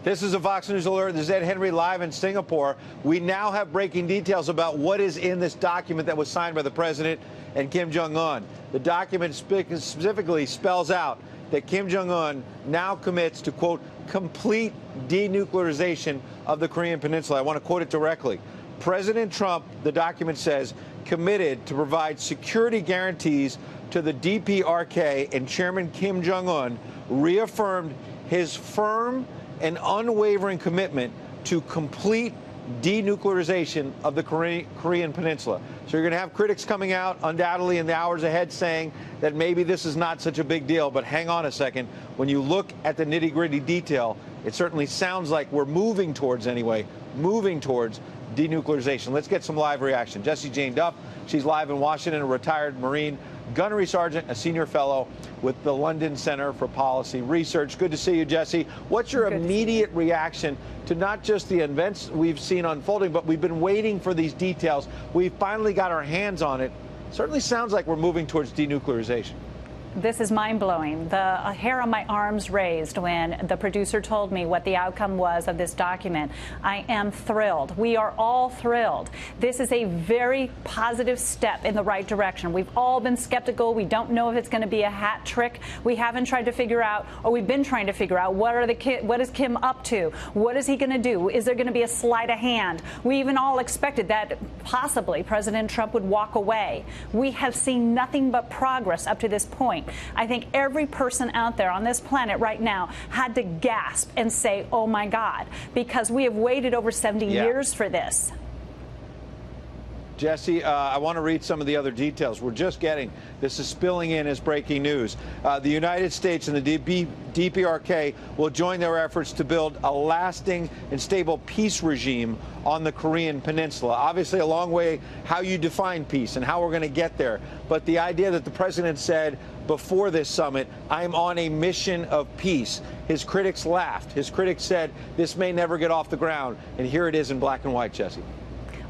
This is a Fox News alert. This is Ed Henry live in Singapore. We now have breaking details about what is in this document that was signed by the president and Kim Jong Un. The document specifically spells out that Kim Jong Un now commits to, quote, complete denuclearization of the Korean Peninsula. I want to quote it directly. President Trump, the document says, committed to provide security guarantees to the DPRK, and Chairman Kim Jong Un reaffirmed his firm and unwavering commitment to complete denuclearization of the Korean Peninsula. So you're going to have critics coming out undoubtedly in the hours ahead saying that maybe this is not such a big deal. But hang on a second. When you look at the nitty-gritty detail, it certainly sounds like we're moving towards denuclearization. Let's get some live reaction. Jessie Jane Duff, she's live in Washington, a retired Marine gunnery sergeant, a senior fellow with the London Center for Policy Research. Good to see you, Jessie. What's your immediate reaction to not just the events we've seen unfolding, but we've been waiting for these details? We've finally got our hands on it. Certainly sounds like we're moving towards denuclearization. This is mind-blowing. The hair on my arms raised when the producer told me what the outcome was of this document. I am thrilled. We are all thrilled. This is a very positive step in the right direction. We've all been skeptical. We don't know if it's going to be a hat trick. We haven't tried to figure out, or we've been trying to figure out, what is Kim up to? What is he going to do? Is there going to be a sleight of hand? We even all expected that possibly President Trump would walk away. We have seen nothing but progress up to this point. I think every person out there on this planet right now had to gasp and say, oh, my God, because we have waited over 70 years for this. Jessie, I want to read some of the other details we're just getting. This is spilling in as breaking news. The United States and the DPRK will join their efforts to build a lasting and stable peace regime on the Korean Peninsula. Obviously, a long way how you define peace and how we're going to get there. But the idea that the president said before this summit, I'm on a mission of peace. His critics laughed. His critics said this may never get off the ground. And here it is in black and white, Jessie.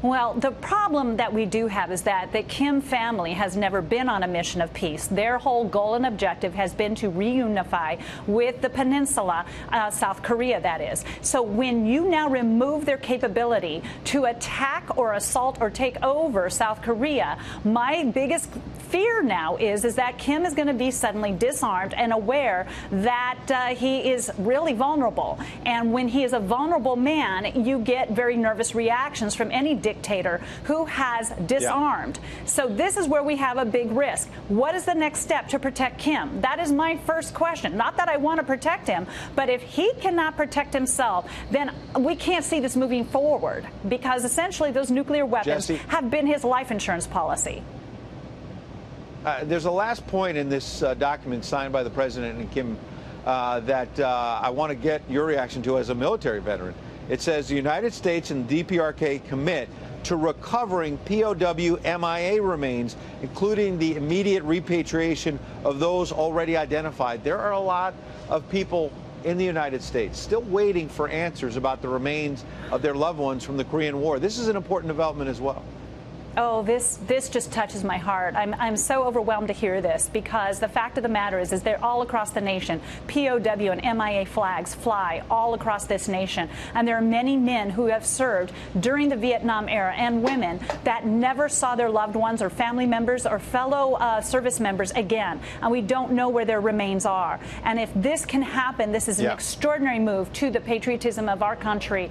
Well, the problem that we do have is that the Kim family has never been on a mission of peace. Their whole goal and objective has been to reunify with the peninsula, South Korea, that is. So when you now remove their capability to attack or assault or take over South Korea, my biggest fear now is that Kim is going to be suddenly disarmed and aware that he is really vulnerable. And when he is a vulnerable man, you get very nervous reactions from any dictator who has disarmed. So this is where we have a big risk. What is the next step to protect Kim? That is my first question. Not that I want to protect him, but if he cannot protect himself, then we can't see this moving forward, because essentially those nuclear weapons have been his life insurance policy. There's a last point in this document signed by the president and Kim that I want to get your reaction to as a military veteran. It says the United States and DPRK commit to recovering POW MIA remains, including the immediate repatriation of those already identified. There are a lot of people in the United States still waiting for answers about the remains of their loved ones from the Korean War. This is an important development as well. Oh, this just touches my heart. I'm so overwhelmed to hear this, because the fact of the matter is they're all across the nation. POW and MIA flags fly all across this nation. And there are many men who have served during the Vietnam era, and women that never saw their loved ones or family members or fellow service members again. And we don't know where their remains are. And if this can happen, this is an extraordinary move to the patriotism of our country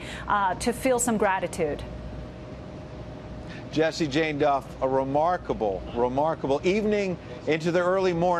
to feel some gratitude. Jessie Jane Duff, a remarkable evening into the early morning.